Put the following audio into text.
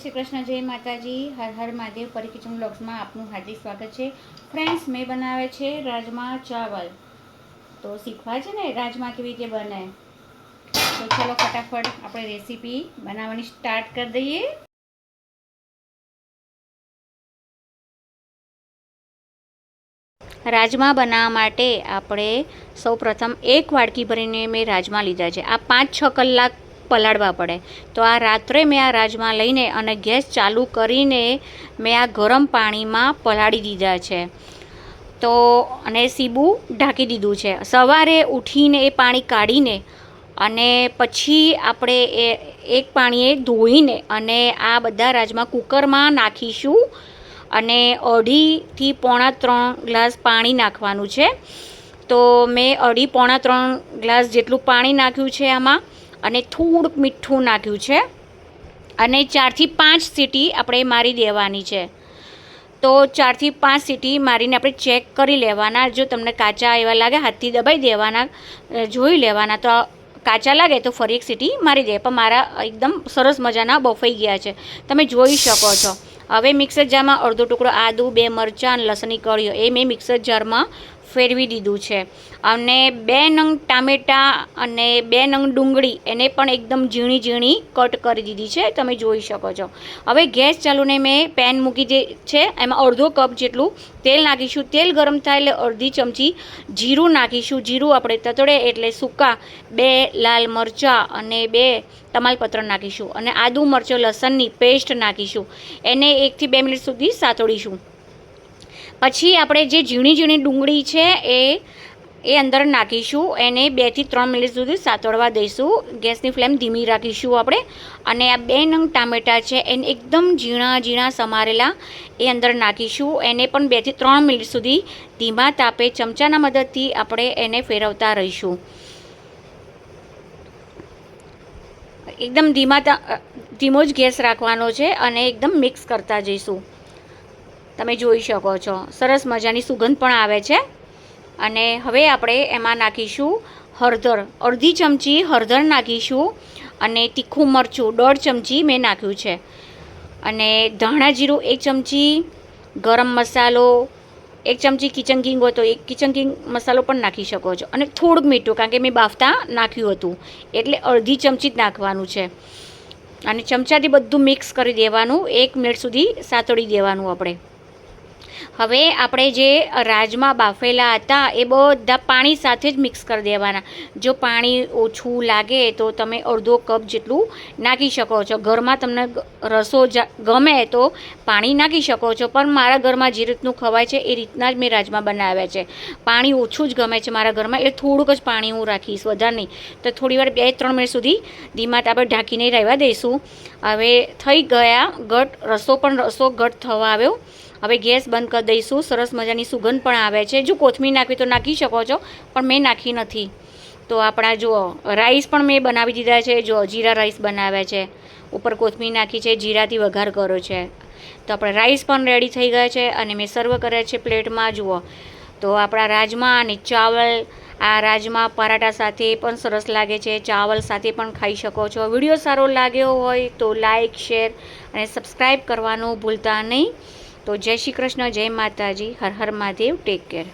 શ્રી કૃષ્ણ, જય માતાજી, હર હર મહાદેવ. પરી કિચન બ્લોગ્સમાં આપનું હાર્દિક સ્વાગત છે. ફ્રેન્ડ્સ, મેં બનાવે છે રાજમા ચાવલ. તો શીખવા છે ને રાજમા કેવી રીતે બને. તો ચલો ફટાફટ આપણે રેસીપી બનાવવાની સ્ટાર્ટ કરી દઈએ. રાજમા બનાવવા માટે આપણે સૌપ્રથમ એક વાડકી ભરીને મેં રાજમા લીધા છે. આ 5-6 કલાક પલાળવા પડે. તો આ રાત્રે મેં આ રાજમા લઈને અને ગેસ ચાલુ કરીને મેં આ ગરમ પાણીમાં પલાળી દીધા છે. તો અને સીબું ઢાંકી દીધું છે. સવારે ઉઠીને એ પાણી કાઢીને અને પછી આપણે એક પાણીએ ધોઈને અને આ બધા રાજમા કુકરમાં નાખીશું. અને 2.5 થી 3 ગ્લાસ પાણી નાખવાનું છે. તો મેં 2.5-3 ગ્લાસ જેટલું પાણી નાખ્યું છે આમાં, અને થોડુંક મીઠું નાખ્યું છે, અને 4 થી 5 સીટી આપણે મારી દેવાની છે. તો 4 થી 5 સીટી મારીને આપણે ચેક કરી લેવાના. જો તમને કાચા એવા લાગે હાથથી દબાઈ દેવાના, જોઈ લેવાના. તો કાચા લાગે તો ફરી એક સીટી મારી દે. પણ મારા એકદમ સરસ મજાના બફાઈ ગયા છે, તમે જોઈ શકો છો. હવે મિક્સર જારમાં અડધો ટુકડો આદુ, 2 મરચાં અને લસણની કળીઓ એ મેં મિક્સર જારમાં ફેરવી દીધું છે. અને 2 નંગ ટામેટાં અને 2 નંગ ડુંગળી એને પણ એકદમ ઝીણી ઝીણી કટ કરી દીધી છે, તમે જોઈ શકો છો. હવે ગેસ ચાલુને મેં પેન મૂકી દે છે. એમાં અડધો કપ જેટલું તેલ નાખીશું. તેલ ગરમ થાય એટલે અડધી ચમચી જીરું નાખીશું. જીરું આપણે તતડે એટલે સૂકા 2 લાલ મરચાં અને 2 તમાલપત્ર નાખીશું. અને આદુ મરચું લસણની પેસ્ટ નાખીશું. એને 1 થી 2 મિનિટ સુધી સાતળીશું. પછી આપણે જે ઝીણી ઝીણી ડુંગળી છે એ અંદર નાખીશું. એને 2 થી 3 મિનિટ સુધી સાતળવા દઈશું. ગેસની ફ્લેમ ધીમી રાખીશું આપણે. અને આ 2 નંગ ટામેટાં છે એને એકદમ ઝીણા ઝીણા સમારેલા એ અંદર નાખીશું. એને પણ 2 થી 3 મિનિટ સુધી ધીમા તાપે ચમચાના મદદથી આપણે એને ફેરવતા રહીશું. એકદમ ધીમો જ ગેસ રાખવાનો છે અને એકદમ મિક્સ કરતા જઈશું. તમે જોઈ શકો છો સરસ મજાની સુગંધ પણ આવે છે. અને હવે આપણે એમાં નાખીશું હળદર. અડધી ચમચી હળદર નાખીશું. અને તીખું મરચું 1.5 ચમચી મેં નાખ્યું છે. અને ધાણા જીરું 1 ચમચી, ગરમ મસાલો 1 ચમચી, કિચન કિંગ હોય તો 1 કિચન કિંગ મસાલો પણ નાખી શકો છો. અને થોડુંક મીઠું, કારણ કે મેં બાફતા નાખ્યું હતું એટલે અડધી ચમચી જ નાખવાનું છે. અને ચમચાથી બધું મિક્સ કરી દેવાનું. 1 મિનિટ સુધી સાતળી દેવાનું આપણે. હવે આપણે જે રાજમા બાફેલા હતા એ બધા પાણી સાથે જ મિક્સ કરી દેવાના. જો પાણી ઓછું લાગે તો તમે અડધો કપ જેટલું નાખી શકો છો. ઘરમાં તમને રસો ગમે તો પાણી નાખી શકો છો. પણ મારા ઘરમાં જે રીતનું ખવાય છે એ રીતના જ મેં રાજમા બનાવ્યા છે. પાણી ઓછું જ ગમે છે મારા ઘરમાં, એટલે થોડુંક જ પાણી હું રાખીશ, વધારે નહીં. તો થોડીવાર 2-3 મિનિટ સુધી ધીમા તાપે ઢાંકીને રહેવા દઈશું. હવે થઈ ગયા રસો ઘટ થવા આવ્યો. હવે ગેસ બંધ કરી દઈશું. સરસ મજાની સુગંધ પણ આવે છે. જો કોથમીર નાખવી તો નાખી શકો છો, પણ મેં નાખી નથી. તો આપણા જુઓ રાઈસ પણ મેં બનાવી દીધા છે. જો જીરા રાઈસ બનાવ્યા છે, ઉપર કોથમીર નાખી છે, જીરાથી વઘાર કર્યો છે. તો આપણે રાઈસ પણ રેડી થઈ ગયા છે અને મેં સર્વ કર્યા છે પ્લેટમાં. જુઓ તો આપણા રાજમા અને ચાવલ, આ રાજમા પરાઠા સાથે પણ સરસ લાગે છે, ચાવલ સાથે પણ ખાઈ શકો છો. વિડીયો સારો લાગ્યો હોય તો લાઈક, શેર અને સબસ્ક્રાઈબ કરવાનું ભૂલતા નહીં. તો જય શ્રી કૃષ્ણ, જય માતાજી, હર હર મહાદેવ. Take care.